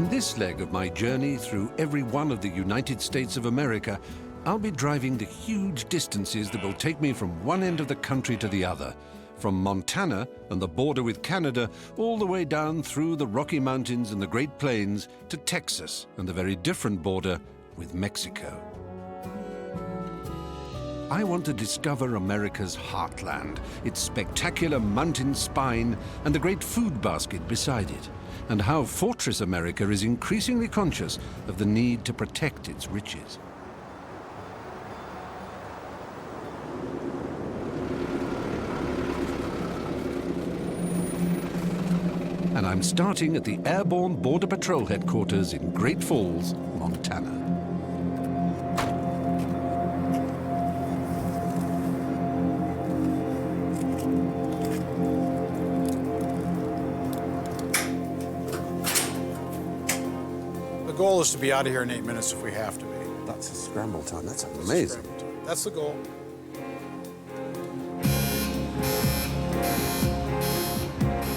In this leg of my journey through every one of the United States of America, I'll be driving the huge distances that will take me from one end of the country to the other, from Montana and the border with Canada, all the way down through the Rocky Mountains and the Great Plains to Texas and the very different border with Mexico. I want to discover America's heartland, its spectacular mountain spine and the great food basket beside it, and how Fortress America is increasingly conscious of the need to protect its riches. And I'm starting at the Airborne Border Patrol headquarters in Great Falls, Montana. The goal is to be out of here in 8 minutes if we have to be. That's a scramble time. That's amazing. That's the goal.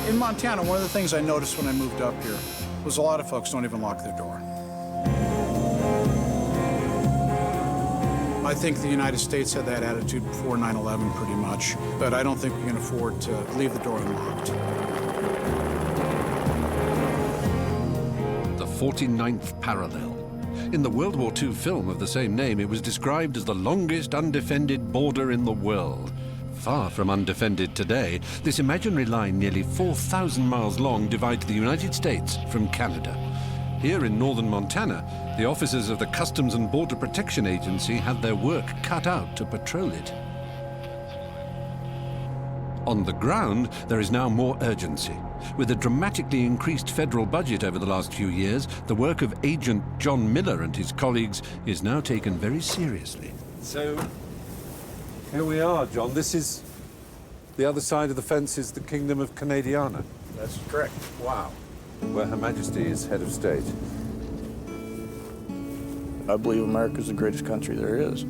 In Montana, one of the things I noticed when I moved up here was a lot of folks don't even lock their door. I think the United States had that attitude before 9/11 pretty much, but I don't think we can afford to leave the door unlocked. The 49th parallel. In the World War II film of the same name, it was described as the longest undefended border in the world. Far from undefended today, this imaginary line, nearly 4,000 miles long, divides the United States from Canada. Here in northern Montana, the officers of the Customs and Border Protection Agency had their work cut out to patrol it. On the ground, there is now more urgency. With a dramatically increased federal budget over the last few years, the work of Agent John Miller and his colleagues is now taken very seriously. So, here we are, John. This is the other side of the fence is the Kingdom of Canadiana. That's correct. Wow. Where Her Majesty is head of state. I believe America's the greatest country there is.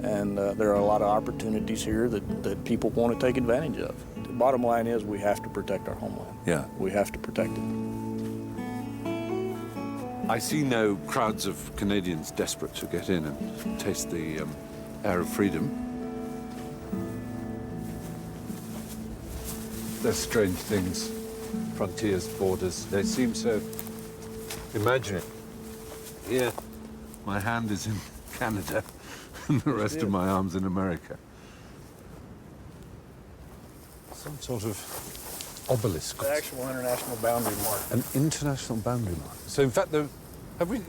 And there are a lot of opportunities here that people want to take advantage of. The bottom line is we have to protect our homeland. Yeah. We have to protect it. I see no crowds of Canadians desperate to get in and taste the air of freedom. There's strange things, frontiers, borders. They seem so imaginary. Here, my hand is in Canada, and the rest of my arm's in America. Some sort of obelisk. The actual international boundary mark. An international boundary mark. So, in fact,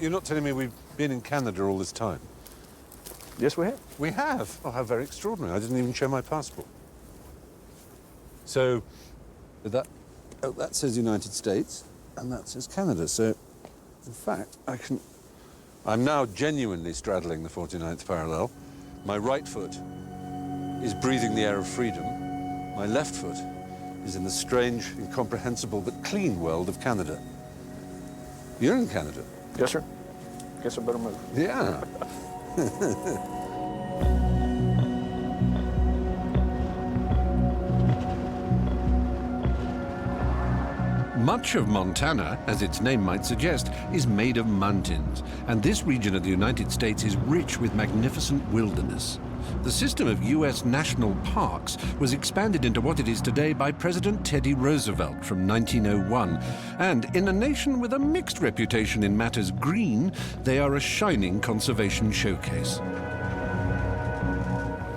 you're not telling me we've been in Canada all this time? Yes, we have. We have? Oh, how very extraordinary. I didn't even show my passport. So, that says United States, and that says Canada. So, in fact, I'm now genuinely straddling the 49th parallel. My right foot is breathing the air of freedom. My left foot is in the strange, incomprehensible, but clean world of Canada. You're in Canada? Yes, sir. Guess I better move. Yeah. Much of Montana, as its name might suggest, is made of mountains, and this region of the United States is rich with magnificent wilderness. The system of U.S. national parks was expanded into what it is today by President Teddy Roosevelt from 1901, and in a nation with a mixed reputation in matters green, they are a shining conservation showcase.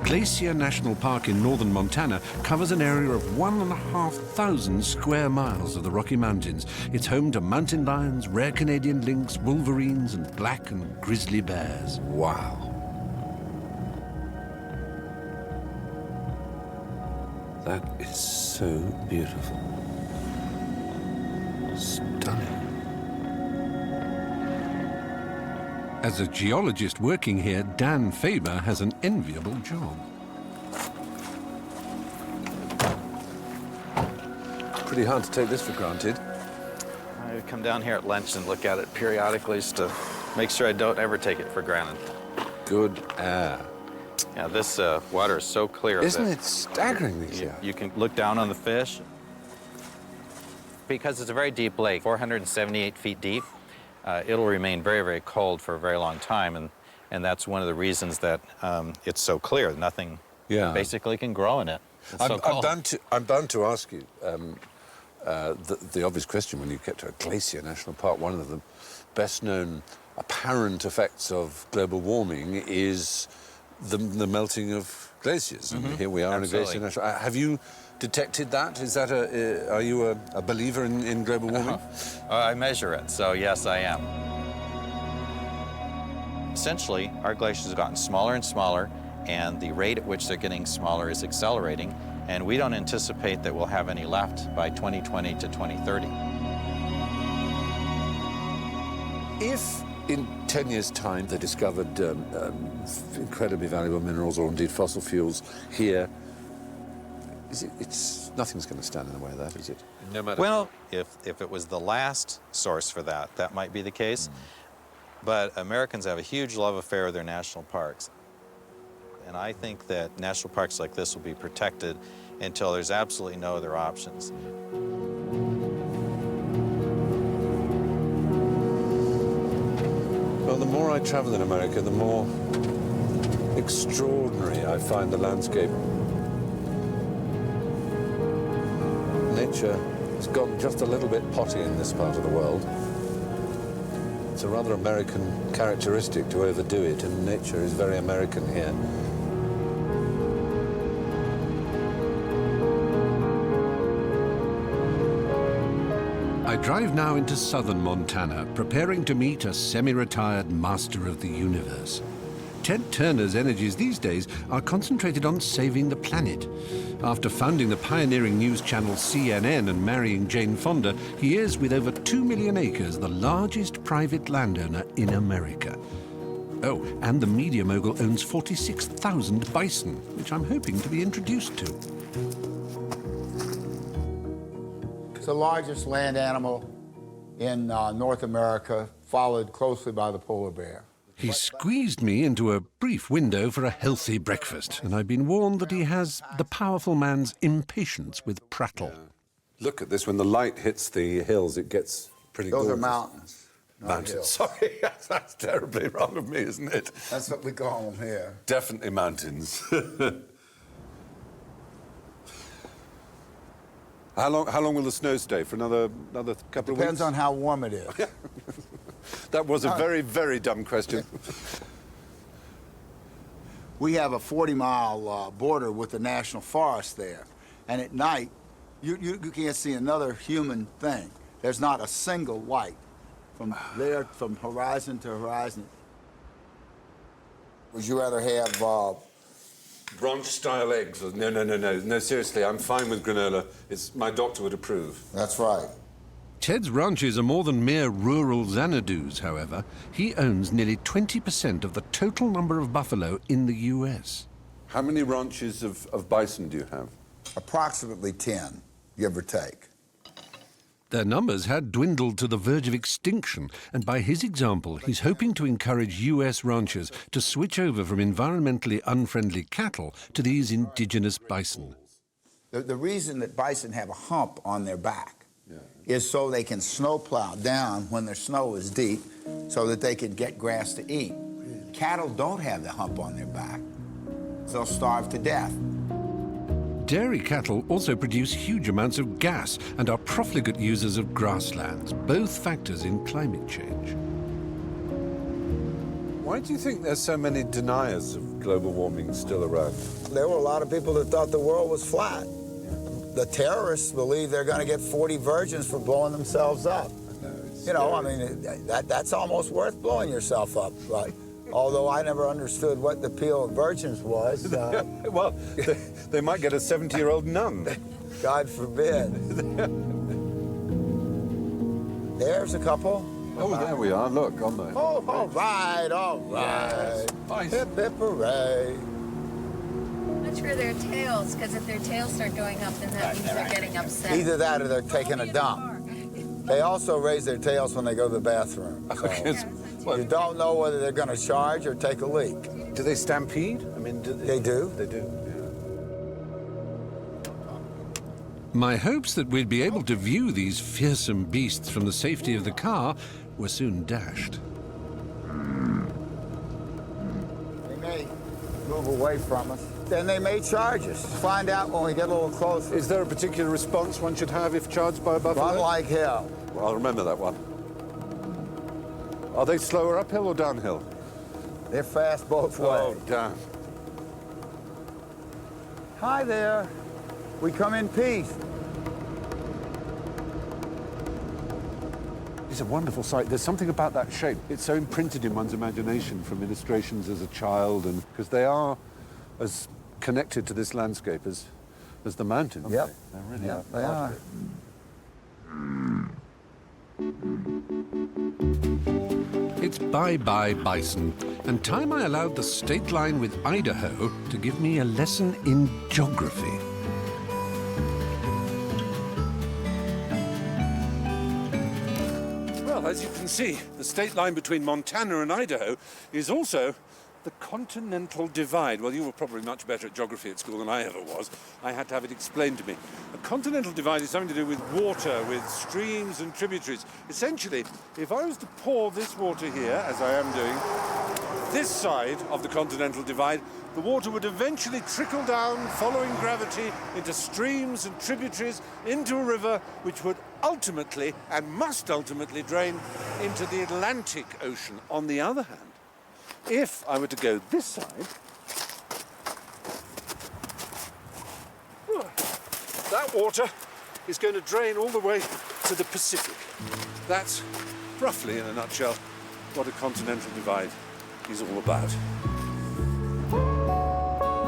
Glacier National Park in northern Montana covers an area of 1,500 square miles of the Rocky Mountains. It's home to mountain lions, rare Canadian lynx, wolverines, and black and grizzly bears. Wow. That is so beautiful. Stunning. As a geologist working here, Dan Faber has an enviable job. Pretty hard to take this for granted. I come down here at lunch and look at it periodically just to make sure I don't ever take it for granted. Good air. Yeah, this water is so clear. Isn't it staggering, these years? You can look down on the fish. Because it's a very deep lake, 478 feet deep, it'll remain very, very cold for a very long time, and that's one of the reasons that it's so clear. Nothing basically can grow in it. It's so cold. I'm bound to ask you the obvious question when you get to a glacier national park. One of the best-known apparent effects of global warming is the melting of glaciers. And here we are in a glacier national. Have you detected that? Is that are you a believer in global warming? I measure it, so yes, I am. Essentially, our glaciers have gotten smaller and smaller, and the rate at which they're getting smaller is accelerating, and we don't anticipate that we'll have any left by 2020 to 2030. If in 10 years' time they discovered incredibly valuable minerals or indeed fossil fuels here, nothing's going to stand in the way of that, is it? No matter. Well, if it was the last source for that, that might be the case. But Americans have a huge love affair with their national parks. And I think that national parks like this will be protected until there's absolutely no other options. Well, the more I travel in America, the more extraordinary I find the landscape. Nature has gone just a little bit potty in this part of the world. It's a rather American characteristic to overdo it, and nature is very American here. I drive now into southern Montana, preparing to meet a semi-retired master of the universe. Ted Turner's energies these days are concentrated on saving the planet. After founding the pioneering news channel CNN and marrying Jane Fonda, he is, with over 2 million acres, the largest private landowner in America. Oh, and the media mogul owns 46,000 bison, which I'm hoping to be introduced to. It's the largest land animal in North America, followed closely by the polar bear. He squeezed me into a brief window for a healthy breakfast, and I've been warned that he has the powerful man's impatience with prattle. Look at this. When the light hits the hills, it gets pretty Those gorgeous. are mountains. not Mountains. hills. Sorry, that's terribly wrong of me, isn't it? That's what we call them here. Definitely mountains. How long will the snow stay? For another couple of weeks? Depends on how warm it is. That was a very, very dumb question. We have a 40-mile border with the national forest there, and at night, you can't see another human thing. There's not a single light from there, from horizon to horizon. Would you rather have Ranch-style eggs? No, seriously, I'm fine with granola. My doctor would approve. That's right. Ted's ranches are more than mere rural Xanadus, however. He owns nearly 20% of the total number of buffalo in the U.S. How many ranches of bison do you have? Approximately 10, give or take. Their numbers had dwindled to the verge of extinction, and by his example, he's hoping to encourage U.S. ranchers to switch over from environmentally unfriendly cattle to these indigenous bison. The reason that bison have a hump on their back is so they can snowplow down when their snow is deep so that they can get grass to eat. Cattle don't have the hump on their back. They'll starve to death. Dairy cattle also produce huge amounts of gas and are profligate users of grasslands, both factors in climate change. Why do you think there's so many deniers of global warming still around? There were a lot of people that thought the world was flat. The terrorists believe they're going to get 40 virgins for blowing themselves up. You know, I mean, that's almost worth blowing yourself up. Right? Although I never understood what the appeal of virgins was. Well, they might get a 70-year-old nun. God forbid. There's a couple. Oh, there we are. Look, on there. Oh, all right, all right. Yes. Hip, hip, hooray. Watch for their tails, because if their tails start going up, then that means they're getting upset. Either that or they're taking a dump. They also raise their tails when they go to the bathroom. So you don't know whether they're going to charge or take a leak. Do they stampede? I mean, They do. They do. My hopes that we'd be able to view these fearsome beasts from the safety of the car were soon dashed. They may move away from us. Then they may charge us. Find out when we get a little closer. Is there a particular response one should have if charged by a buffalo? Run like hell. Well, I'll remember that one. Are they slower uphill or downhill? They're fast both ways. Oh, damn. Hi there. We come in peace. It's a wonderful sight. There's something about that shape. It's so imprinted in one's imagination from illustrations as a child, and because they are as connected to this landscape as the mountains. Yep. They really Yep, are. they are. It's bye-bye bison, and time I allowed the state line with Idaho to give me a lesson in geography. Well, as you can see, the state line between Montana and Idaho is also the Continental Divide. Well, you were probably much better at geography at school than I ever was. I had to have it explained to me. A Continental Divide is something to do with water, with streams and tributaries. Essentially, if I was to pour this water here, as I am doing, this side of the Continental Divide, the water would eventually trickle down, following gravity, into streams and tributaries, into a river, which would ultimately, and must ultimately, drain into the Atlantic Ocean. On the other hand, if I were to go this side, that water is going to drain all the way to the Pacific. That's roughly, in a nutshell, what a continental divide is all about.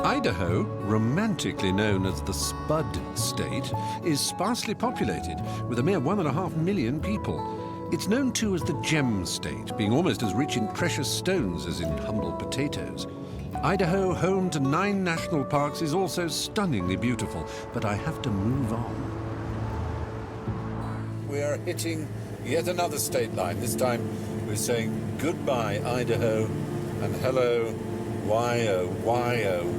Idaho, romantically known as the Spud State, is sparsely populated, with a mere 1.5 million people. It's known too as the Gem State, being almost as rich in precious stones as in humble potatoes. Idaho, home to 9 national parks, is also stunningly beautiful, but I have to move on. We are hitting yet another state line. This time we're saying goodbye, Idaho, and hello, Wyoming.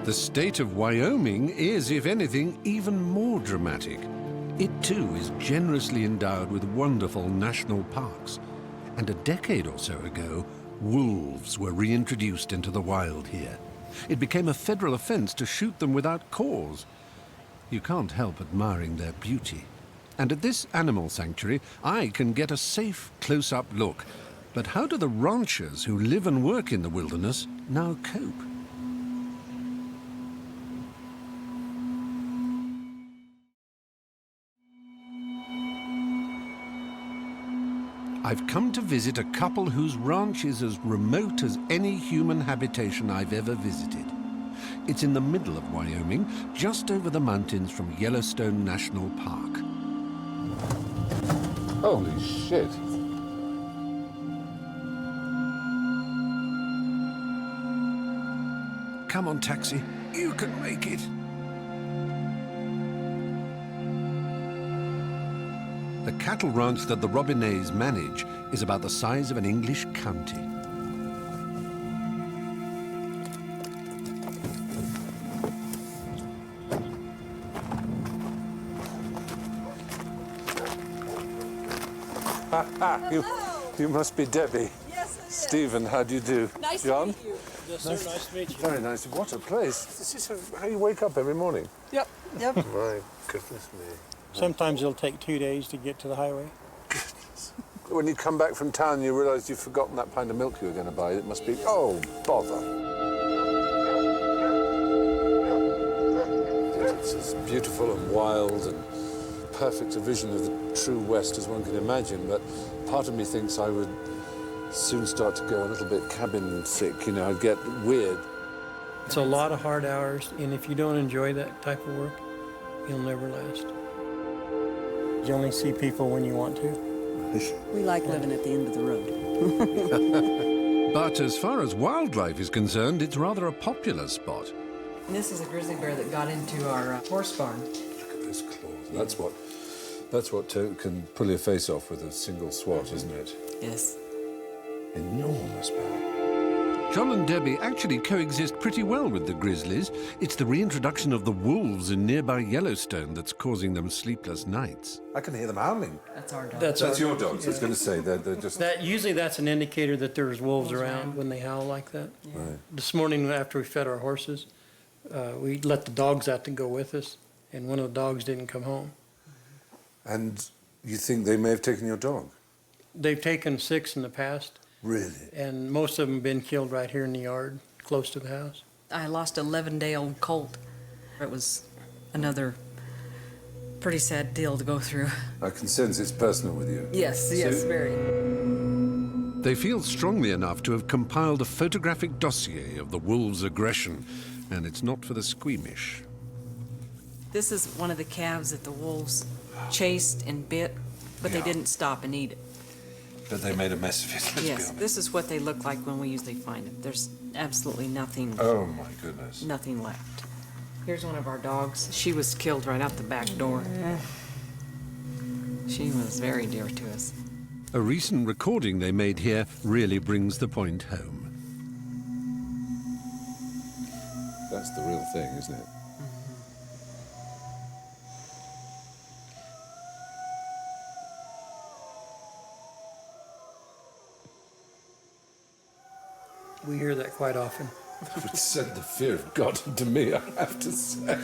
The state of Wyoming is, if anything, even more dramatic. It too is generously endowed with wonderful national parks. And a decade or so ago, wolves were reintroduced into the wild here. It became a federal offense to shoot them without cause. You can't help admiring their beauty. And at this animal sanctuary, I can get a safe, close-up look. But how do the ranchers who live and work in the wilderness now cope? I've come to visit a couple whose ranch is as remote as any human habitation I've ever visited. It's in the middle of Wyoming, just over the mountains from Yellowstone National Park. Holy shit. Come on, taxi. You can make it. The cattle ranch that the Robinets manage is about the size of an English county. You must be Debbie. Yes, I am. Stephen, how do you do? Nice John? to meet you. Yes, sir. Nice to meet you. Very nice. What a place. This is how you wake up every morning. Yep. My goodness me. Sometimes it'll take 2 days to get to the highway. When you come back from town, you realise you've forgotten that pint of milk you were going to buy. It must be, oh, bother. It's as beautiful and wild and perfect a vision of the true West as one can imagine, but part of me thinks I would soon start to go a little bit cabin sick, you know, I'd get weird. It's a lot of hard hours, and if you don't enjoy that type of work, you'll never last. You only see people when you want to. We like living at the end of the road. But as far as wildlife is concerned, it's rather a popular spot. This is a grizzly bear that got into our horse barn. Look at those claws. That's what can pull your face off with a single swat, isn't it? Yes. Enormous bear. John and Debbie actually coexist pretty well with the grizzlies. It's the reintroduction of the wolves in nearby Yellowstone that's causing them sleepless nights. I can hear them howling. That's our dog. That's your dogs. I was going to say they're just. Usually that's an indicator that there's wolves around when they howl like that. Yeah. Right. This morning after we fed our horses, we let the dogs out to go with us, and one of the dogs didn't come home. And you think they may have taken your dog? They've taken 6 in the past. Really? And most of them have been killed right here in the yard, close to the house. I lost an 11-day-old colt. It was another pretty sad deal to go through. I can sense it's personal with you. Yes, very. They feel strongly enough to have compiled a photographic dossier of the wolves' aggression, and it's not for the squeamish. This is one of the calves that the wolves chased and bit, but they didn't stop and eat it. But they made a mess of it, let's be Yes, honest. this is what they look like when we usually find them. There's absolutely nothing, Oh, my goodness. nothing left. Here's one of our dogs. She was killed right out the back door. She was very dear to us. A recent recording they made here really brings the point home. That's the real thing, isn't it? We hear that quite often. It sent the fear of God into me, I have to say.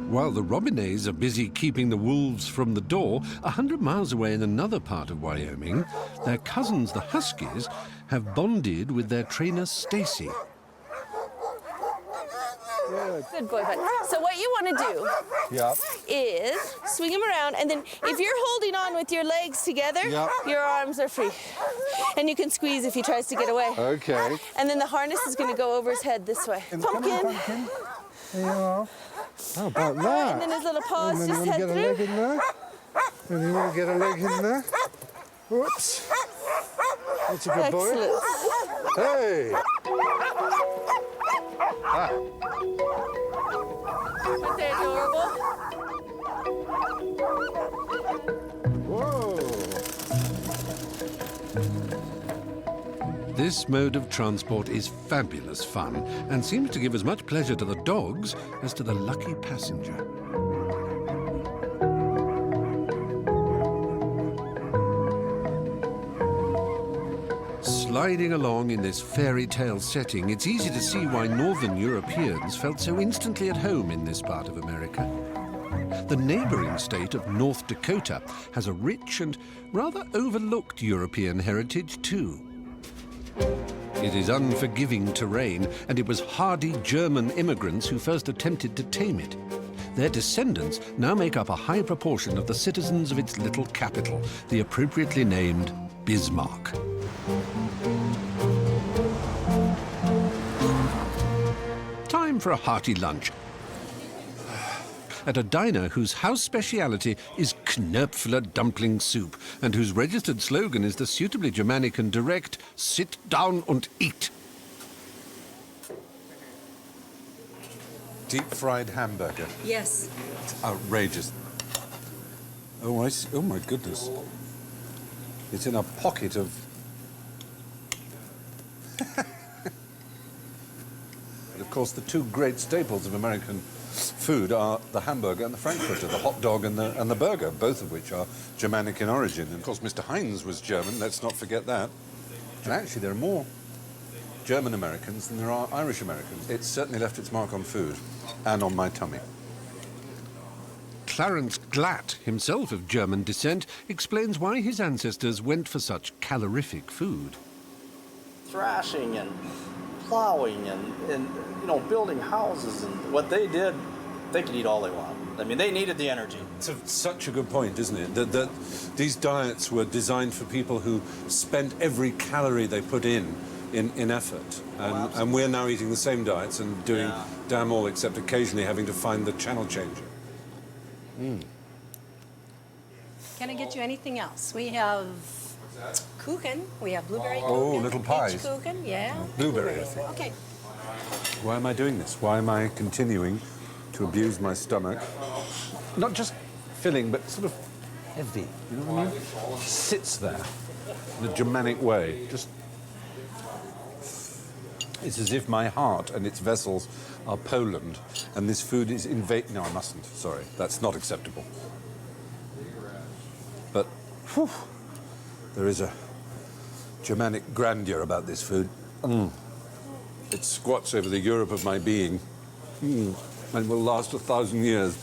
While the Robinets are busy keeping the wolves from the door, 100 miles away in another part of Wyoming, their cousins, the Huskies, have bonded with their trainer, Stacy. Good boy, bud. So what you want to do is swing him around, and then if you're holding on with your legs together, your arms are free. And you can squeeze if he tries to get away. Okay. And then the harness is going to go over his head this way. Pumpkin. There you are. How about And that? then his little paws And then just you want head to get a leg through. in there. And you want to get a leg in there. Whoops. That's a good boy. Excellent. Hey! Aren't they adorable? Whoa! This mode of transport is fabulous fun and seems to give as much pleasure to the dogs as to the lucky passenger. Sliding along in this fairy tale setting, it's easy to see why Northern Europeans felt so instantly at home in this part of America. The neighboring state of North Dakota has a rich and rather overlooked European heritage too. It is unforgiving terrain, and it was hardy German immigrants who first attempted to tame it. Their descendants now make up a high proportion of the citizens of its little capital, the appropriately named Bismarck. Time for a hearty lunch at a diner whose house speciality is Knöpfler dumpling soup and whose registered slogan is the suitably Germanic and direct, "Sit down and eat." Deep-fried hamburger. Yes. It's outrageous. Oh, I see. Oh, my goodness. It's in a pocket of... But of course, the two great staples of American food are the hamburger and the frankfurter, the hot dog and the burger, both of which are Germanic in origin. And of course, Mr. Heinz was German, let's not forget that. And actually, there are more German Americans than there are Irish Americans. It's certainly left its mark on food and on my tummy. Clarence Glatt, himself of German descent, explains why his ancestors went for such calorific food. Thrashing and plowing and you know, building houses, and what they did, they could eat all they want. I mean, they needed the energy. It's such a good point, isn't it? That these diets were designed for people who spent every calorie they put in in effort. And we're now eating the same diets and doing damn all except occasionally having to find the channel changer. Can I get you anything else? We have kuchen. We have blueberry kuchen. Oh, little pies. Peach kuchen, yeah. Blueberry, I think. Okay. Why am I doing this? Why am I continuing to abuse my stomach? Not just filling, but sort of heavy, you know what I mean? Sits there in a Germanic way. Just, it's as if my heart and its vessels are Poland, and this food is invading. No, I mustn't. Sorry, that's not acceptable. But whew, there is a Germanic grandeur about this food. It squats over the Europe of my being and will last 1,000 years.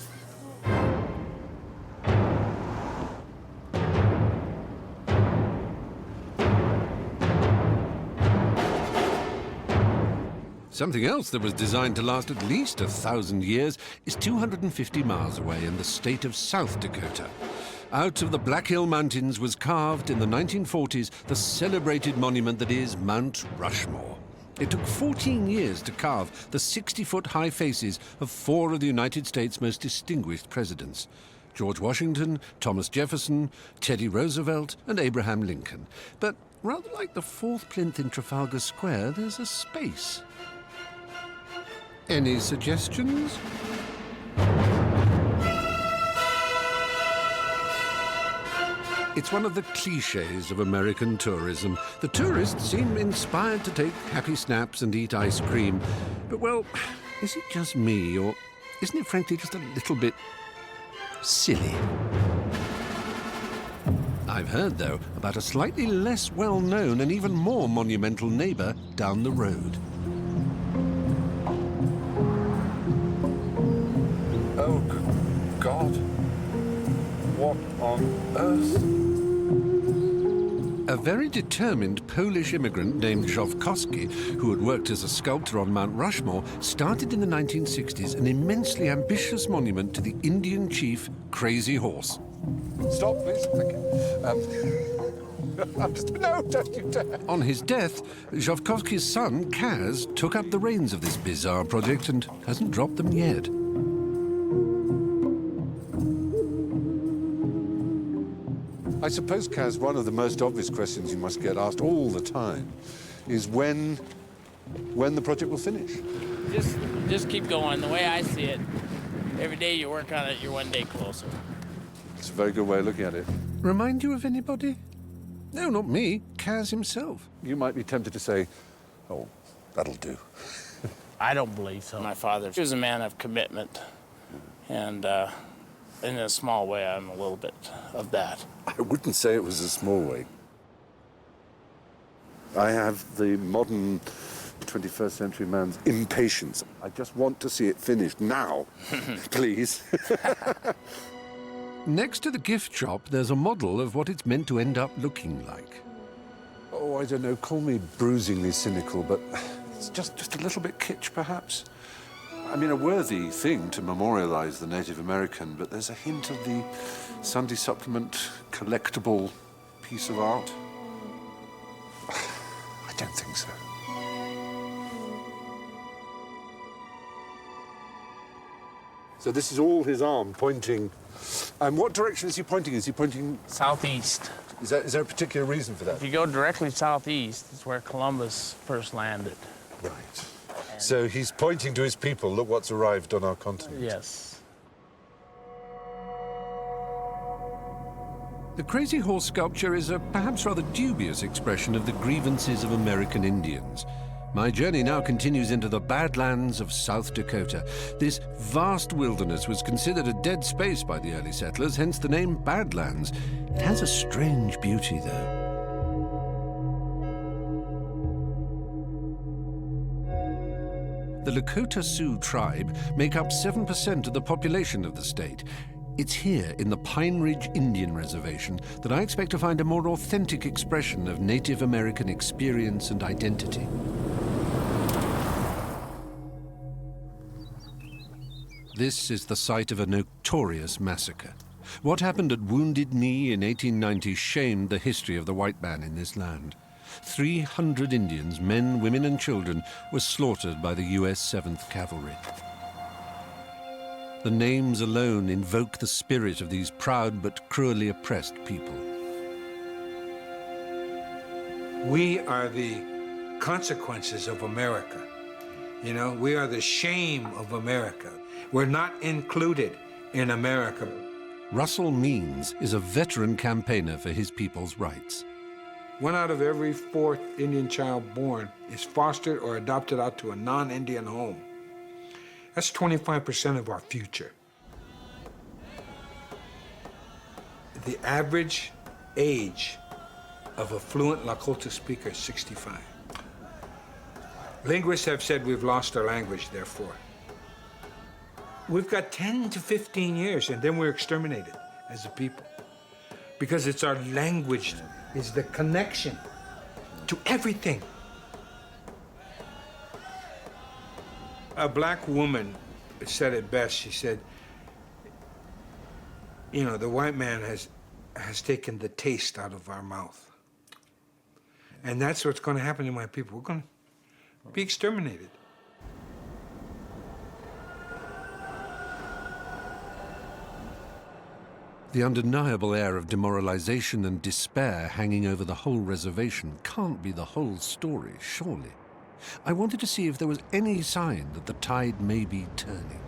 Something else that was designed to last at least 1,000 years is 250 miles away in the state of South Dakota. Out of the Black Hill Mountains was carved in the 1940s the celebrated monument that is Mount Rushmore. It took 14 years to carve the 60-foot-high faces of 4 of the United States' most distinguished presidents: George Washington, Thomas Jefferson, Teddy Roosevelt, and Abraham Lincoln. But rather like the 4th plinth in Trafalgar Square, there's a space. Any suggestions? It's one of the cliches of American tourism. The tourists seem inspired to take happy snaps and eat ice cream. But, well, is it just me, or isn't it frankly just a little bit silly? I've heard, though, about a slightly less well-known and even more monumental neighbour down the road. Oh, God. What on earth? A very determined Polish immigrant named Żowkowski, who had worked as a sculptor on Mount Rushmore, started in the 1960s an immensely ambitious monument to the Indian chief Crazy Horse. Stop, please. Thank you. No, don't you dare. On his death, Żowkowski's son, Kaz, took up the reins of this bizarre project and hasn't dropped them yet. I suppose, Kaz, one of the most obvious questions you must get asked all the time is when the project will finish. Just keep going. The way I see it, every day you work on it, you're one day closer. It's a very good way of looking at it. Remind you of anybody? No, not me. Kaz himself. You might be tempted to say, oh, that'll do. I don't believe so. My father was a man of commitment, and in a small way, I'm a little bit of that. I wouldn't say it was a small way. I have the modern 21st century man's impatience. I just want to see it finished now, please. Next to the gift shop, there's a model of what it's meant to end up looking like. Oh, I don't know, call me bruisingly cynical, but it's just a little bit kitsch, perhaps. I mean, a worthy thing to memorialize the Native American, but there's a hint of the Sunday supplement collectible piece of art. I don't think so. So this is all his arm pointing. And what direction is he pointing? Is he pointing southeast? Is there a particular reason for that? If you go directly southeast, it's where Columbus first landed. Right. So he's pointing to his people, look what's arrived on our continent. Yes. The Crazy Horse sculpture is a perhaps rather dubious expression of the grievances of American Indians. My journey now continues into the Badlands of South Dakota. This vast wilderness was considered a dead space by the early settlers, hence the name Badlands. It has a strange beauty, though. The Lakota Sioux tribe make up 7% of the population of the state. It's here, in the Pine Ridge Indian Reservation, that I expect to find a more authentic expression of Native American experience and identity. This is the site of a notorious massacre. What happened at Wounded Knee in 1890 shamed the history of the white man in this land. 300 Indians, men, women and children, were slaughtered by the US 7th Cavalry. The names alone invoke the spirit of these proud but cruelly oppressed people. We are the consequences of America. You know, we are the shame of America. We're not included in America. Russell Means is a veteran campaigner for his people's rights. 1 out of every 4th Indian child born is fostered or adopted out to a non-Indian home. That's 25% of our future. The average age of a fluent Lakota speaker is 65. Linguists have said we've lost our language, therefore. We've got 10 to 15 years, and then we're exterminated as a people. Because it's our language, it's the connection to everything. A black woman said it best. She said, you know, the white man has taken the taste out of our mouth. And that's what's going to happen to my people. We're going to be exterminated. The undeniable air of demoralization and despair hanging over the whole reservation can't be the whole story, surely. I wanted to see if there was any sign that the tide may be turning.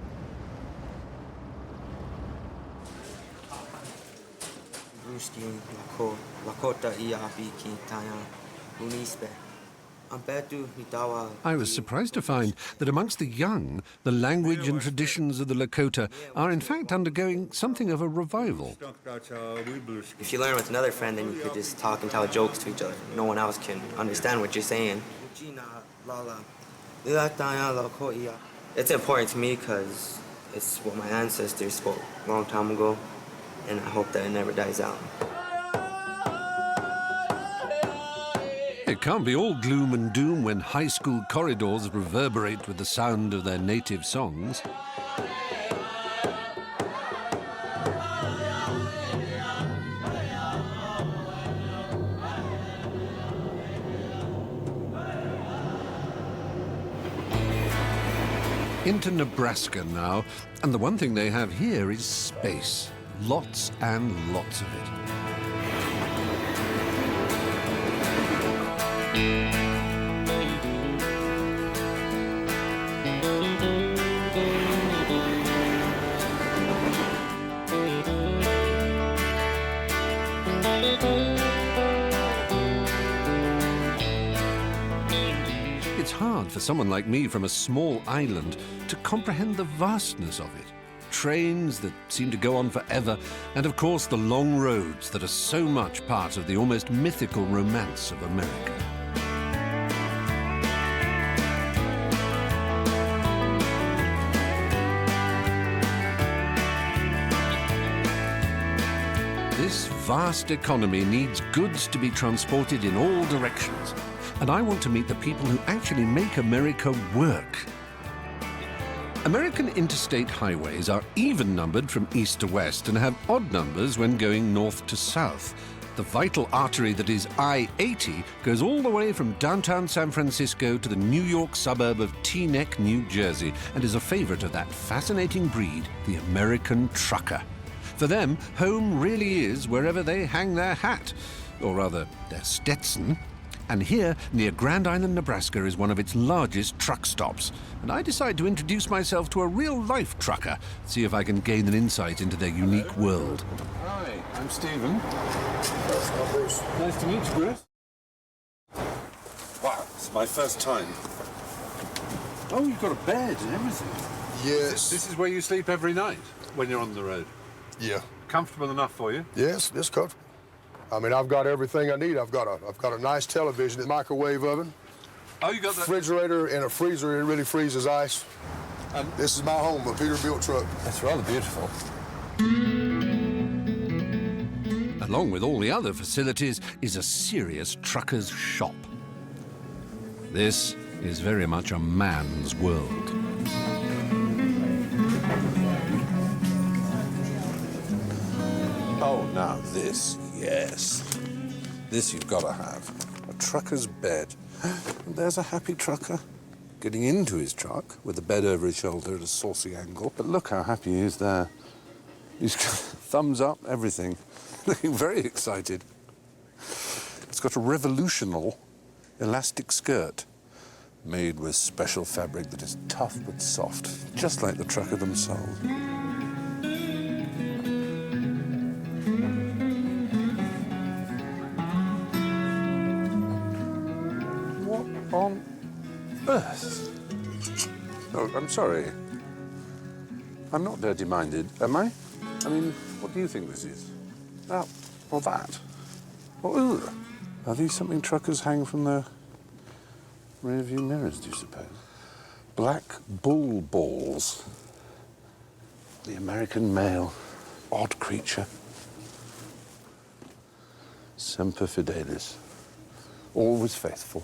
I was surprised to find that amongst the young, the language and traditions of the Lakota are in fact undergoing something of a revival. If you learn with another friend, then you could just talk and tell jokes to each other. No one else can understand what you're saying. It's important to me because it's what my ancestors spoke a long time ago, and I hope that it never dies out. It can't be all gloom and doom when high school corridors reverberate with the sound of their native songs. Into Nebraska now, and the one thing they have here is space. Lots and lots of it. It's hard for someone like me from a small island to comprehend the vastness of it. Trains that seem to go on forever, and of course the long roads that are so much part of the almost mythical romance of America. This vast economy needs goods to be transported in all directions, and I want to meet the people who actually make America work. American interstate highways are even-numbered from east to west and have odd numbers when going north to south. The vital artery that is I-80 goes all the way from downtown San Francisco to the New York suburb of Teaneck, New Jersey, and is a favorite of that fascinating breed, the American trucker. For them, home really is wherever they hang their hat, or rather, their Stetson. And here, near Grand Island, Nebraska, is one of its largest truck stops. And I decide to introduce myself to a real-life trucker, see if I can gain an insight into their unique world. Hi, I'm Stephen. Nice to meet you, Bruce. Wow, it's my first time. Oh, you've got a bed and everything. Yes. This is where you sleep every night when you're on the road? Yeah. Comfortable enough for you? Yes, it's comfortable. I mean, I've got everything I need. I've got a nice television, a microwave oven. Oh, you got that? Refrigerator and a freezer. It really freezes ice. This is my home, a Peterbilt truck. That's rather beautiful. Along with all the other facilities is a serious trucker's shop. This is very much a man's world. Oh, now this, yes. This you've got to have. A trucker's bed. And there's a happy trucker getting into his truck with the bed over his shoulder at a saucy angle. But look how happy he is there. He's got thumbs up, everything. Looking very excited. It's got a revolutional elastic skirt made with special fabric that is tough but soft, just like the trucker themselves. What on earth? Oh, I'm sorry. I'm not dirty-minded, am I? I mean, what do you think this is? That or that? Or ugh? Are these something truckers hang from their rear-view mirrors, do you suppose? Black bull balls. The American male. Odd creature. Semper fidelis. Always faithful.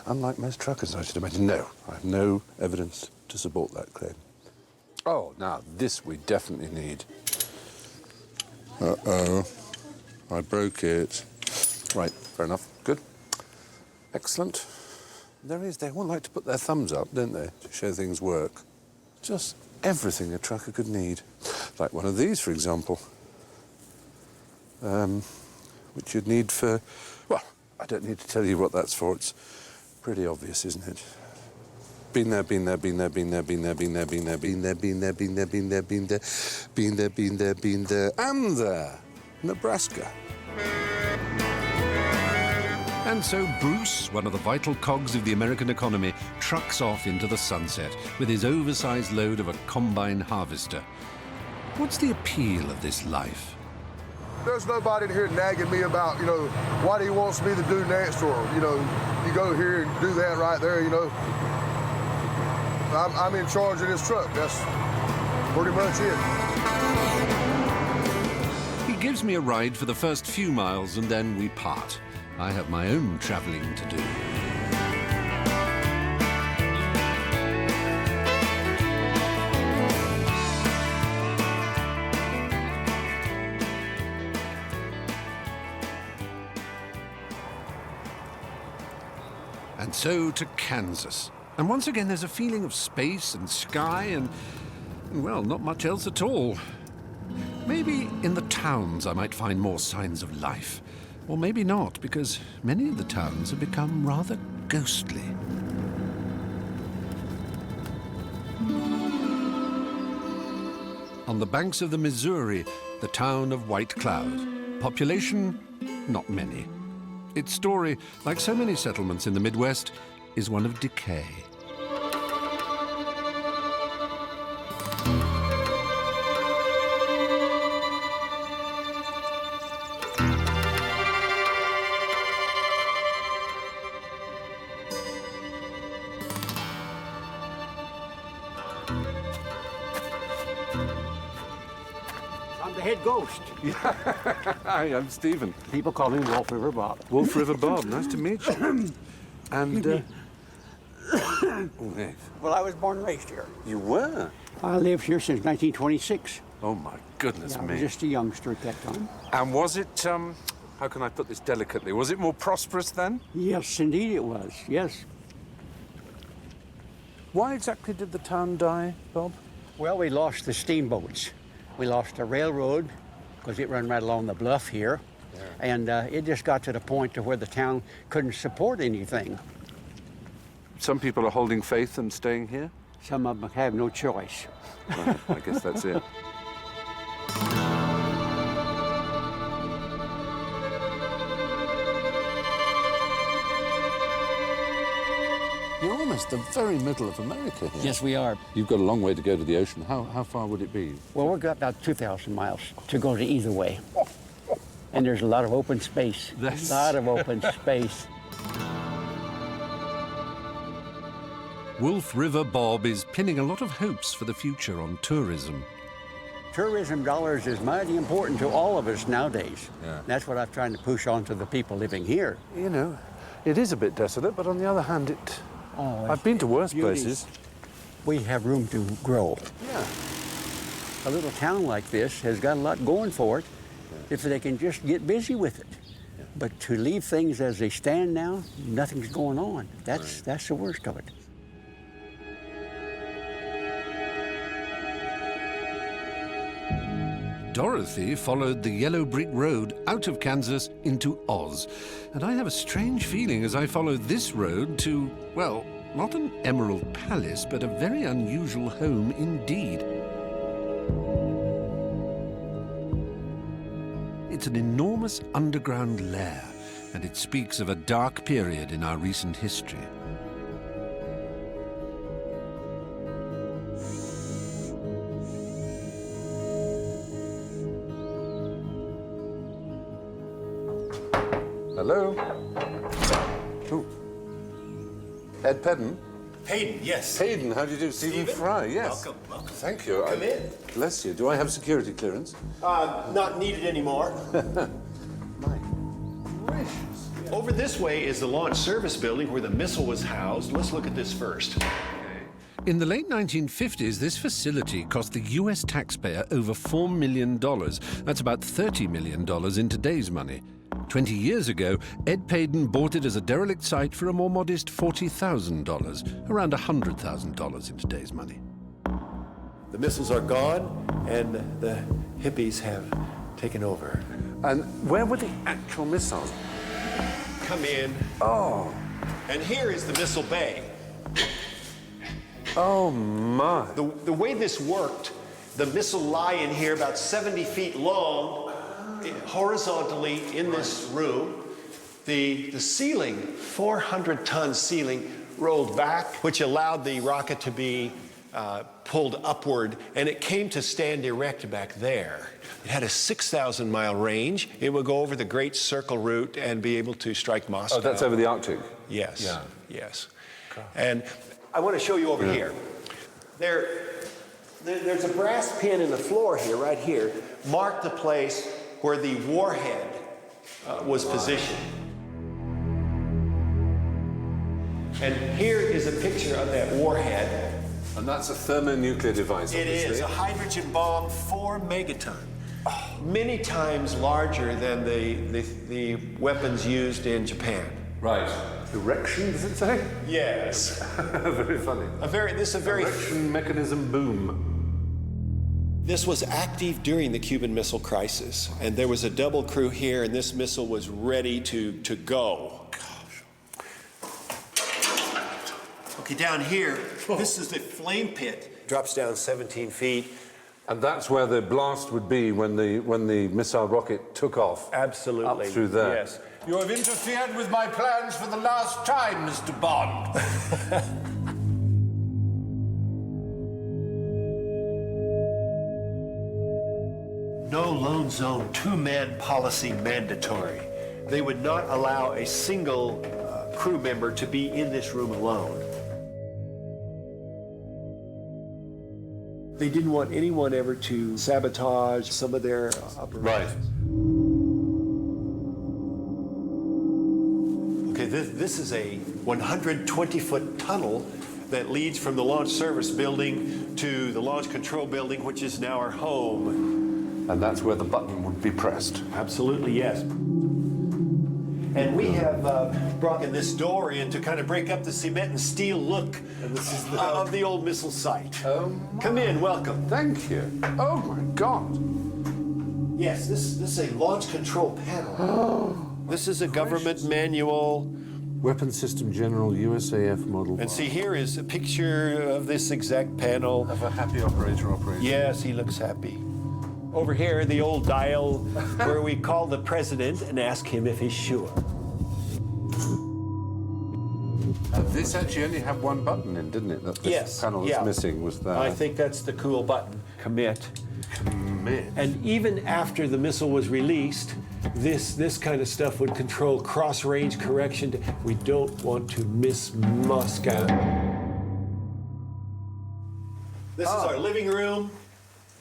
Unlike most truckers, I should imagine. No, I have no evidence to support that claim. Oh, now, this we definitely need. Uh-oh. I broke it. Right, fair enough. Good. Excellent. There is. They all like to put their thumbs up, don't they, to show things work. Just everything a trucker could need. Like one of these, for example. Which you'd need for... Well, I don't need to tell you what that's for. It's pretty obvious, isn't it? Been there, been there, been there, been there, been there, been there, been there, been there, been there, been there, been there, been there, been there, been there, been there, and there. Nebraska. And so Bruce, one of the vital cogs of the American economy, trucks off into the sunset with his oversized load of a combine harvester. What's the appeal of this life? There's nobody in here nagging me about, what he wants me to do next, or, you go here and do that right there, I'm in charge of this truck. That's pretty much it. He gives me a ride for the first few miles and then we part. I have my own traveling to do. And so to Kansas. And once again, there's a feeling of space and sky and, well, not much else at all. Maybe in the towns I might find more signs of life. Or maybe not, because many of the towns have become rather ghostly. On the banks of the Missouri, the town of White Cloud. Population, not many. Its story, like so many settlements in the Midwest, is one of decay. I'm the head ghost. Hi, I'm Stephen. People call me Wolf River Bob. Wolf River Bob, nice to meet you. And, oh, hey. Well, I was born and raised here. You were? I lived here since 1926. Oh, my goodness I me. was just a youngster at that time. And was it, how can I put this delicately, was it more prosperous then? Yes, indeed it was, yes. Why exactly did the town die, Bob? Well, we lost the steamboats. We lost the railroad, because it ran right along the bluff here. Yeah. And it just got to the point to where the town couldn't support anything. Some people are holding faith and staying here? Some of them have no choice. Right, I guess that's it. You're almost the very middle of America here. Yes, we are. You've got a long way to go to the ocean. How far would it be? Well, we've got about 2,000 miles to go to either way. And there's a lot of open space. A lot of open space. Wolf River Bob is pinning a lot of hopes for the future on tourism. Tourism dollars is mighty important to all of us nowadays. Yeah. That's what I'm trying to push on to the people living here. You know, it is a bit desolate, but on the other hand, I've been to worse places. We have room to grow. Yeah. A little town like this has got a lot going for it if they can just get busy with it. But to leave things as they stand now, nothing's going on. That's the worst of it. Dorothy followed the yellow brick road out of Kansas into Oz. And I have a strange feeling as I follow this road to, well, not an emerald palace, but a very unusual home indeed. It's an enormous underground lair, and it speaks of a dark period in our recent history. Hello? Who? Ed Pedden? Hayden, yes. Hayden, how do you do? Stephen Fry, yes. Welcome. Thank you. Come in. Bless you. Do I have security clearance? Not needed anymore. Over this way is the launch service building where the missile was housed. Let's look at this first. In the late 1950s, this facility cost the US taxpayer over $4 million. That's about $30 million in today's money. 20 years ago, Ed Pedden bought it as a derelict site for a more modest $40,000, around $100,000 in today's money. The missiles are gone, and the hippies have taken over. And where were the actual missiles? Come in. Oh. And here is the missile bay. Oh, my. The way this worked, the missile lie in here about 70 feet long, horizontally in this room. The ceiling, 400-ton ceiling, rolled back, which allowed the rocket to be pulled upward, and it came to stand erect back there. It had a 6,000-mile range. It would go over the Great Circle route and be able to strike Moscow. Oh, that's over the Arctic? Yes. Yeah. Yes. And I want to show you over here. There's a brass pin in the floor here, right here, marked the place where the warhead was positioned. And here is a picture of that warhead. And that's a thermonuclear device, It obviously. is a hydrogen bomb, 4 megaton. Many times larger than the weapons used in Japan. Right. Erection, does it say? Yes. Very funny. Erection mechanism boom. This was active during the Cuban Missile Crisis, and there was a double crew here, and this missile was ready to go. Okay, down here, this is the flame pit. Drops down 17 feet. And that's where the blast would be when the missile rocket took off. Absolutely. Up through there. Yes. You have interfered with my plans for the last time, Mr. Bond. No lone zone, 2-man policy mandatory. They would not allow a single crew member to be in this room alone. They didn't want anyone ever to sabotage some of their operations. Right. Okay, this is a 120-foot tunnel that leads from the launch service building to the launch control building, which is now our home. And that's where the button would be pressed. Absolutely, yes. And we have brought in this door in to kind of break up the cement and steel look of the old missile site. Come in, welcome. Thank you. Oh my God. Yes, this is a launch control panel. This is a government manual. Weapon System General, USAF Model. And see, here is a picture of this exact panel. Of a happy operator operating. Yes, he looks happy. Over here, the old dial where we call the president and ask him if he's sure. This actually only had one button in, didn't it? That this Yes. panel that's missing was that. I think that's the cool button. Commit. Commit. And even after the missile was released, this kind of stuff would control cross-range correction. We don't want to miss Moscow. This is our living room.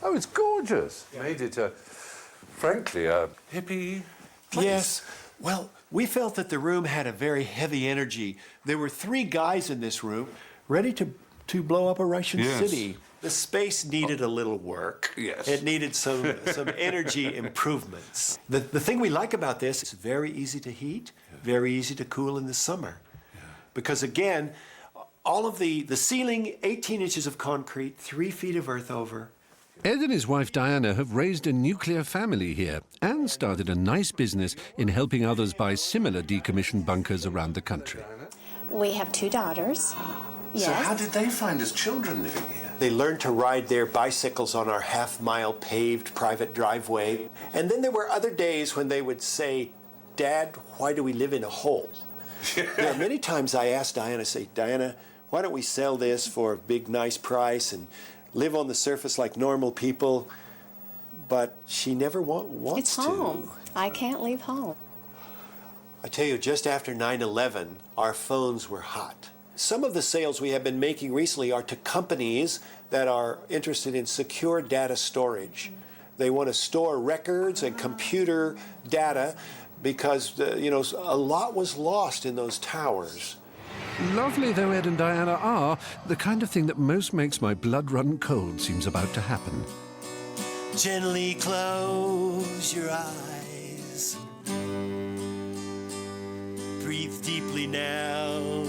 Oh, it's gorgeous. Made it, frankly, a hippie place. Yes. Well, we felt that the room had a very heavy energy. There were 3 guys in this room ready to blow up a Russian city. The space needed a little work. Yes. It needed some energy improvements. The thing we like about this, it's very easy to heat, very easy to cool in the summer. Because again, all of the ceiling, 18 inches of concrete, 3 feet of earth over. Ed and his wife Diana have raised a nuclear family here and started a nice business in helping others buy similar decommissioned bunkers around the country. We have 2 daughters. Yes. So how did they find as children living here? They learned to ride their bicycles on our half-mile paved private driveway. And then there were other days when they would say, "Dad, why do we live in a hole?" Many times I asked Diana, say, "Diana, why don't we sell this for a big, nice price and live on the surface like normal people?" But she never wants It's home. I can't leave home. I tell you, just after 9/11, our phones were hot. Some of the sales we have been making recently are to companies that are interested in secure data storage. They want to store records and computer data because, a lot was lost in those towers. Lovely though Ed and Diana are, the kind of thing that most makes my blood run cold seems about to happen. Gently close your eyes. Breathe deeply now.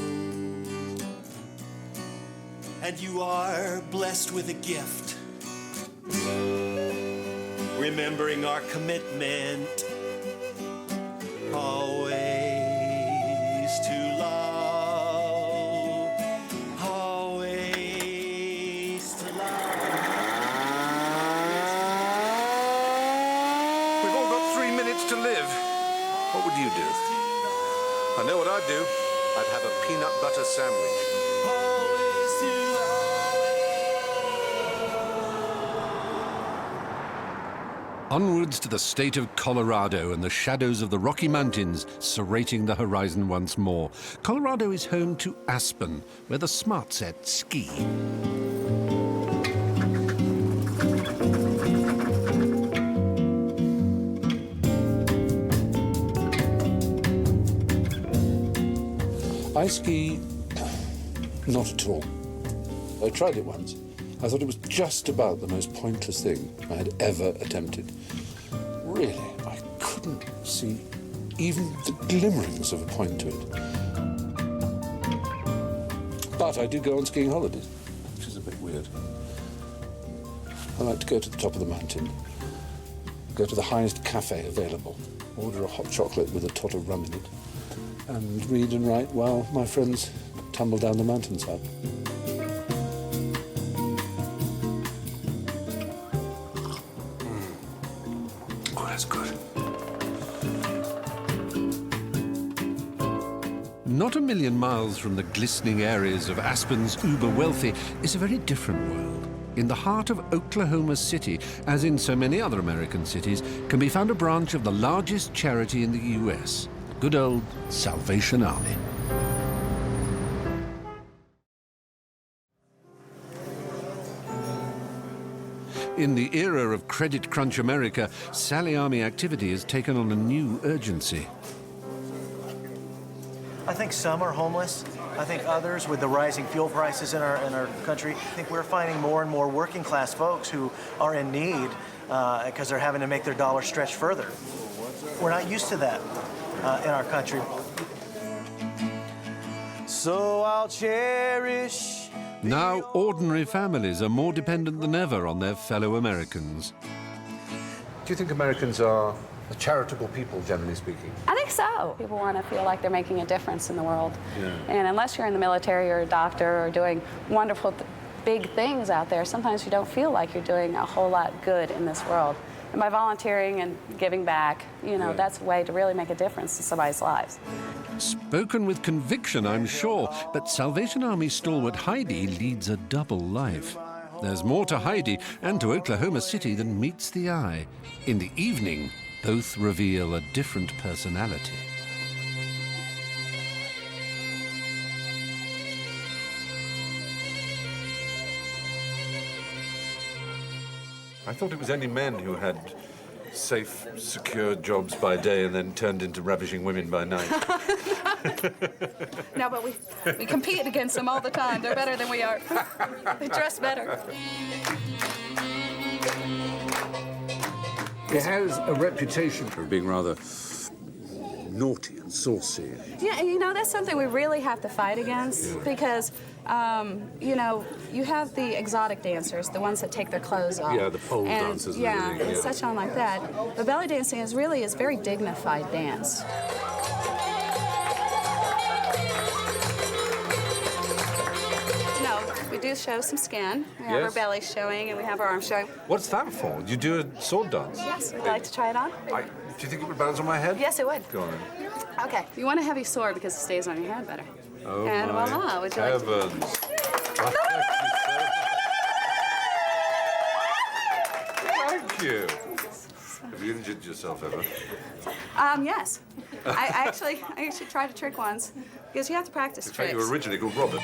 And you are blessed with a gift. Remembering our commitment, always to love, always to love. We've all got 3 minutes to live. What would you do? I know what I'd do. I'd have a peanut butter sandwich. Onwards to the state of Colorado and the shadows of the Rocky Mountains serrating the horizon once more. Colorado is home to Aspen, where the smart set ski. I ski not at all. I tried it once. I thought it was just about the most pointless thing I had ever attempted. Really, I couldn't see even the glimmerings of a point to it. But I do go on skiing holidays, which is a bit weird. I like to go to the top of the mountain, go to the highest cafe available, order a hot chocolate with a tot of rum in it, and read and write while my friends tumble down the mountainside. Oh, that's good. Not a million miles from the glistening areas of Aspen's uber-wealthy is a very different world. In the heart of Oklahoma City, as in so many other American cities, can be found a branch of the largest charity in the U.S., good old Salvation Army. In the era of credit crunch America, Sally Army activity has taken on a new urgency. I think some are homeless. I think others, with the rising fuel prices in our country, I think we're finding more and more working class folks who are in need because they're having to make their dollar stretch further. We're not used to that in our country. So I'll cherish. Now, ordinary families are more dependent than ever on their fellow Americans. Do you think Americans are a charitable people, generally speaking? I think so. People want to feel like they're making a difference in the world. Yeah. And unless you're in the military or a doctor or doing wonderful, big things out there, sometimes you don't feel like you're doing a whole lot good in this world. And by volunteering and giving back, that's a way to really make a difference in somebody's lives. Spoken with conviction, I'm sure, but Salvation Army stalwart Heidi leads a double life. There's more to Heidi and to Oklahoma City than meets the eye. In the evening, both reveal a different personality. I thought it was only men who had safe, secure jobs by day and then turned into ravishing women by night. No, but we compete against them all the time. They're better than we are. They dress better. It has a reputation for being rather naughty and saucy. Yeah, and you know, that's something we really have to fight against because, you know, you have the exotic dancers, the ones that take their clothes off. Yeah, the pole dancers and everything. And such on like that. But belly dancing is really a very dignified dance. We do show some skin. We have our belly showing and we have our arms showing. What's that for? You do a sword dance? Yes, would you like to try it on? Do you think it would balance on my head? Yes, it would. Go on then. Okay, you want a heavy sword because it stays on your head better. Oh, and my voila, would you like heavens. Thank you. Have you injured yourself ever? Yes. I actually tried a trick once because you have to practice In fact, tricks. you were originally called Robert.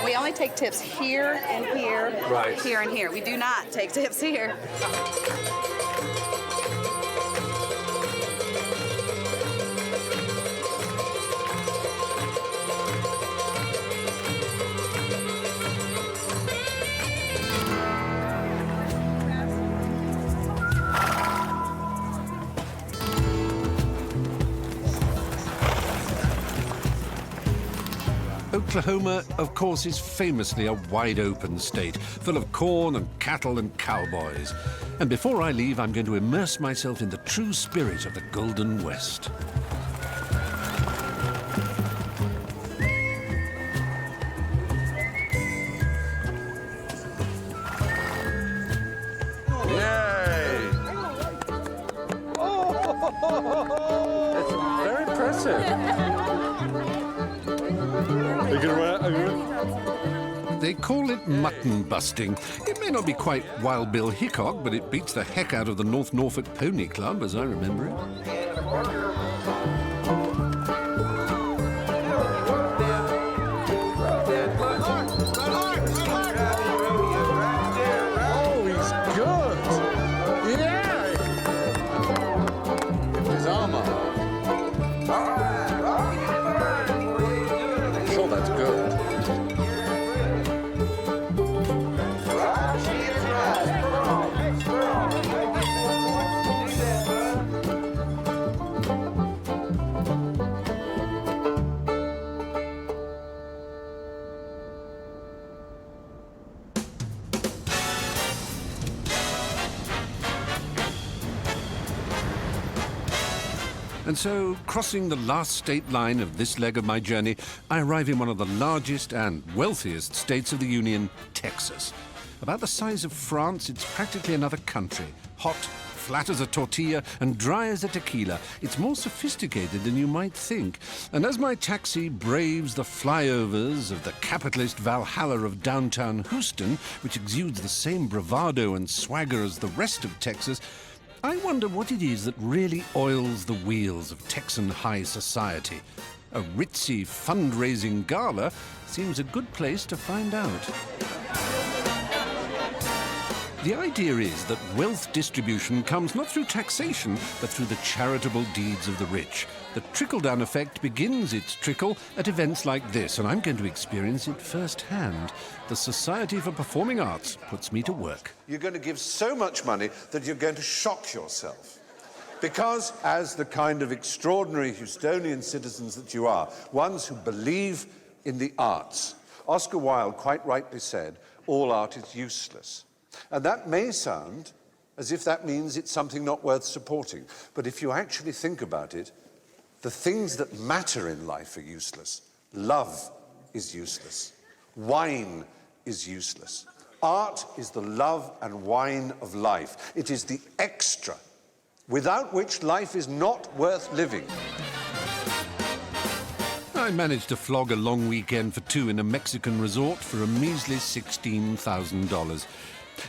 We only take tips here and here, Right. here and here. We do not take tips here. Oklahoma, of course, is famously a wide-open state, full of corn and cattle and cowboys. And before I leave, I'm going to immerse myself in the true spirit of the Golden West. Yay! That's very impressive. They call it mutton busting. It may not be quite Wild Bill Hickok, but it beats the heck out of the North Norfolk Pony Club, as I remember it. Oh, he's good. Yeah. His armor. I'm sure that's good. And so, crossing the last state line of this leg of my journey, I arrive in one of the largest and wealthiest states of the Union, Texas. About the size of France, it's practically another country. Hot, flat as a tortilla, and dry as a tequila. It's more sophisticated than you might think. And as my taxi braves the flyovers of the capitalist Valhalla of downtown Houston, which exudes the same bravado and swagger as the rest of Texas, I wonder what it is that really oils the wheels of Texan high society. A ritzy fundraising gala seems a good place to find out. The idea is that wealth distribution comes not through taxation, but through the charitable deeds of the rich. The trickle-down effect begins its trickle at events like this, and I'm going to experience it firsthand. The Society for Performing Arts puts me to work. You're going to give so much money that you're going to shock yourself. Because, as the kind of extraordinary Houstonian citizens that you are, ones who believe in the arts, Oscar Wilde quite rightly said, all art is useless. And that may sound as if that means it's something not worth supporting. But if you actually think about it, the things that matter in life are useless. Love is useless. Wine is useless. Art is the love and wine of life. It is the extra, without which life is not worth living. I managed to flog a long weekend for two in a Mexican resort for a measly $16,000.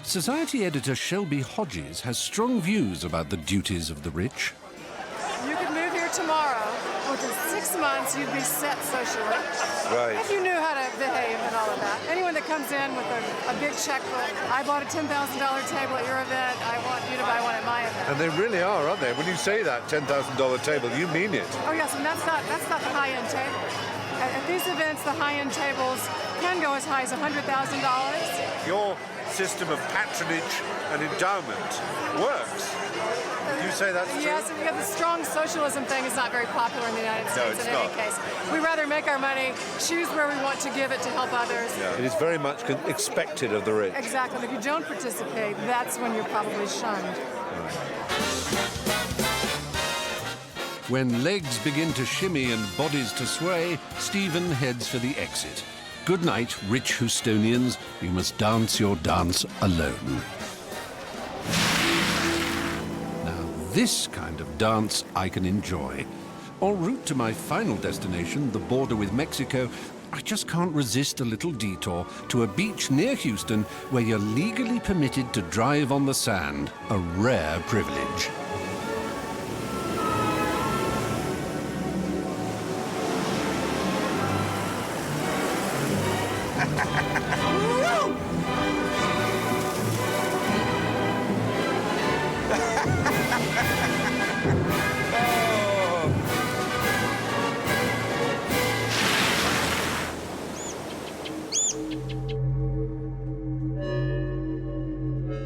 Society editor Shelby Hodges has strong views about the duties of the rich. You could move here tomorrow. Within 6 months, you'd be set socially. Right. If you knew how to behave and all of that. Anyone that comes in with a big checkbook, I bought a $10,000 table at your event, I want you to buy one at my event. And they really are, aren't they? When you say that $10,000 table, you mean it. Oh yes, and that's not the high-end table. At these events, the high-end tables can go as high as $100,000. Your system of patronage and endowment works. You say that's true? Yes, and we have the strong socialism thing is not very popular in the United States in any case. We rather make our money, choose where we want to give it to help others. Yeah. It is very much expected of the rich. Exactly. If you don't participate, that's when you're probably shunned. When legs begin to shimmy and bodies to sway, Stephen heads for the exit. Good night, rich Houstonians. You must dance your dance alone. Now, this kind of dance I can enjoy. En route to my final destination, the border with Mexico, I just can't resist a little detour to a beach near Houston where you're legally permitted to drive on the sand, a rare privilege.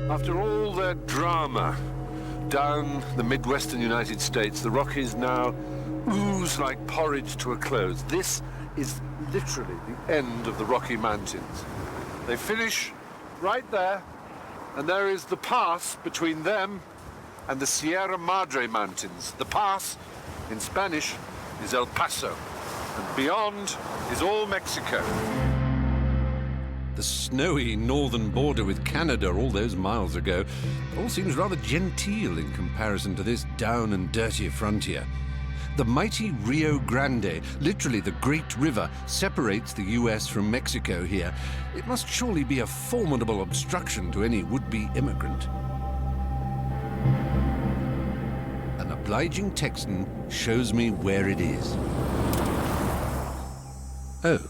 After all their drama down the Midwestern United States, the Rockies now ooze like porridge to a close. This is literally the end of the Rocky Mountains. They finish right there, and there is the pass between them and the Sierra Madre Mountains. The pass, in Spanish, is El Paso, and beyond is all Mexico. The snowy northern border with Canada all those miles ago all seems rather genteel in comparison to this down and dirty frontier. The mighty Rio Grande, literally the Great River, separates the US from Mexico here. It must surely be a formidable obstruction to any would-be immigrant. An obliging Texan shows me where it is. Oh.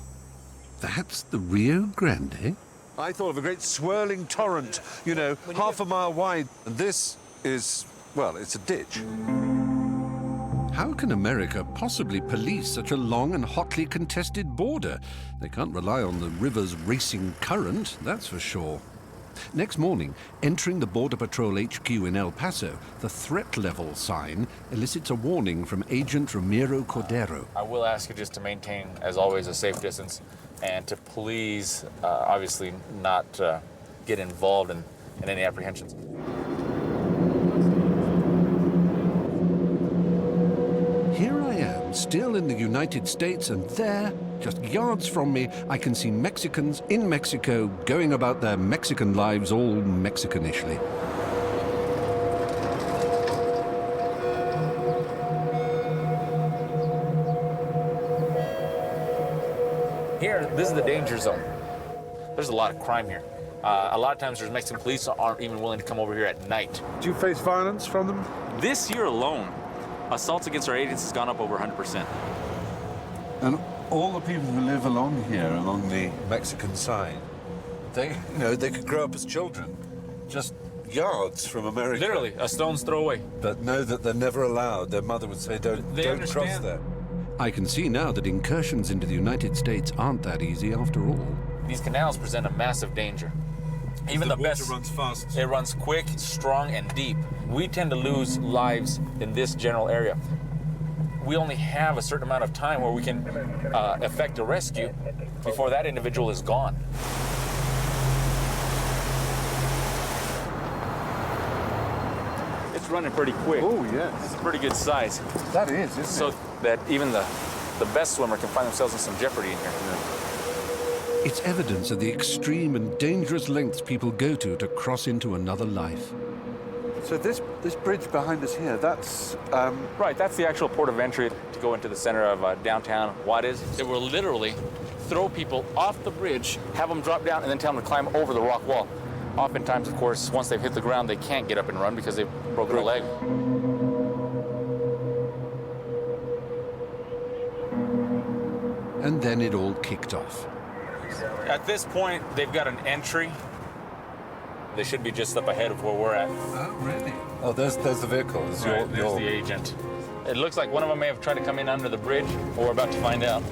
That's the Rio Grande? I thought of a great swirling torrent, you know, half a mile wide. And this is, well, it's a ditch. How can America possibly police such a long and hotly contested border? They can't rely on the river's racing current, that's for sure. Next morning, entering the Border Patrol HQ in El Paso, the threat level sign elicits a warning from Agent Ramiro Cordero. I will ask you just to maintain, as always, a safe distance and to please, obviously, not get involved in any apprehensions. Here I am, still in the United States, and there, just yards from me, I can see Mexicans in Mexico going about their Mexican lives all Mexicanishly. Here, this is the danger zone. There's a lot of crime here. A lot of times there's Mexican police aren't even willing to come over here at night. Do you face violence from them? This year alone, assaults against our agents has gone up over 100%. And all the people who live along here, along the Mexican side, they could grow up as children, just yards from America. Literally, a stone's throw away. But know that they're never allowed. Their mother would say, don't cross there. I can see now that incursions into the United States aren't that easy after all. These canals present a massive danger. Even the best runs fast. It runs quick, strong, and deep. We tend to lose lives in this general area. We only have a certain amount of time where we can effect a rescue before that individual is gone. It's running pretty quick. Oh, yes. It's a pretty good size. That is, isn't it? So that even the best swimmer can find themselves in some jeopardy in here. Yeah. It's evidence of the extreme and dangerous lengths people go to cross into another life. So this bridge behind us here, that's... Right, that's the actual port of entry to go into the center of downtown Juarez. It will literally throw people off the bridge, have them drop down, and then tell them to climb over the rock wall. Oftentimes, of course, once they've hit the ground, they can't get up and run because they've broken a leg. and then it all kicked off. At this point, they've got an entry. They should be just up ahead of where we're at. Oh, really? Oh, there's the vehicle. There's the agent. It looks like one of them may have tried to come in under the bridge, or we're about to find out.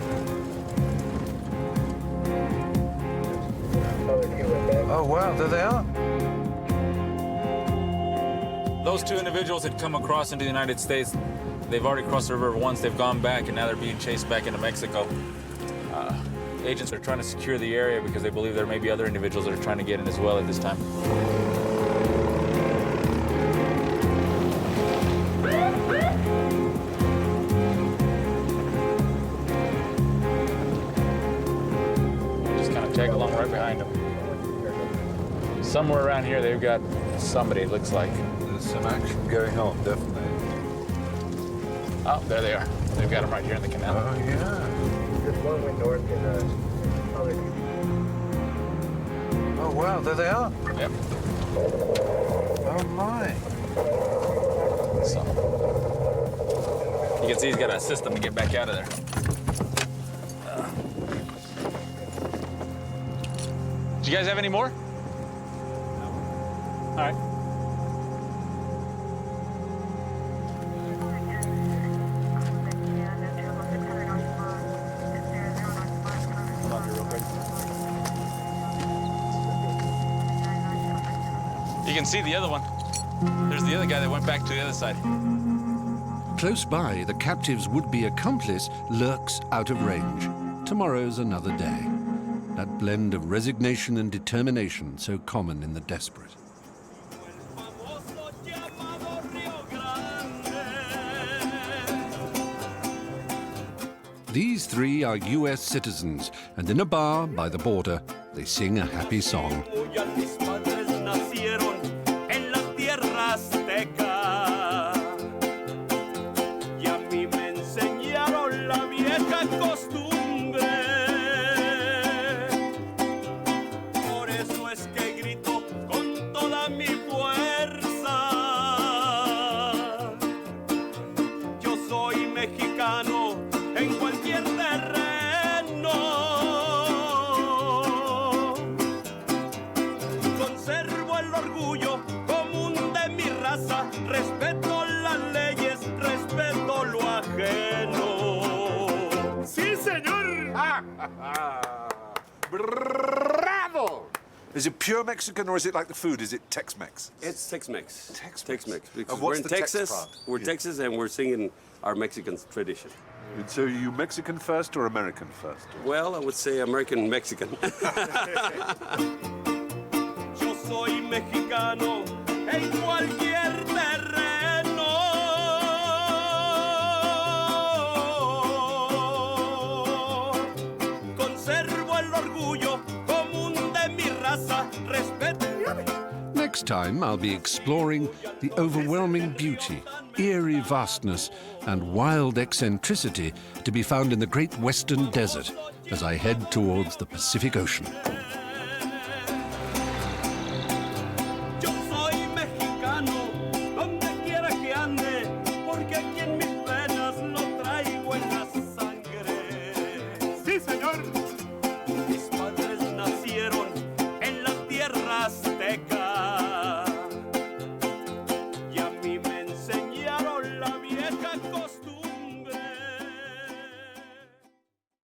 Oh, wow, there they are. Those two individuals had come across into the United States. They've already crossed the river once, they've gone back, and now they're being chased back into Mexico. Agents are trying to secure the area because they believe there may be other individuals that are trying to get in as well at this time. Just kind of tag along right behind them. Somewhere around here, they've got somebody, it looks like. There's some action going on, definitely. Oh, there they are. They've got them right here in the canal. Oh, yeah. Just one went north and other. Oh, wow, there they are. Yep. Oh, my. So, you can see he's got to assist them to get back out of there. Do you guys have any more? All right. You can see the other one. There's the other guy that went back to the other side. Close by, the captive's would-be accomplice lurks out of range. Tomorrow's another day. That blend of resignation and determination so common in the desperate. These three are U.S. citizens, and in a bar by the border, they sing a happy song. Bravo! Is it pure Mexican or is it like the food? Is it Tex-Mex? It's Tex-Mex. Tex-Mex. Because And we're what's in the Tex Texas. part? We're Yeah. Texas and we're singing our Mexican tradition. And so are you Mexican first or American first? Well, I would say American Mexican. Yo soy mexicano en cualquier terreno. Conservo el orgullo común de mi raza. Respeto. Next time, I'll be exploring the overwhelming beauty, eerie vastness, and wild eccentricity to be found in the great western desert as I head towards the Pacific Ocean.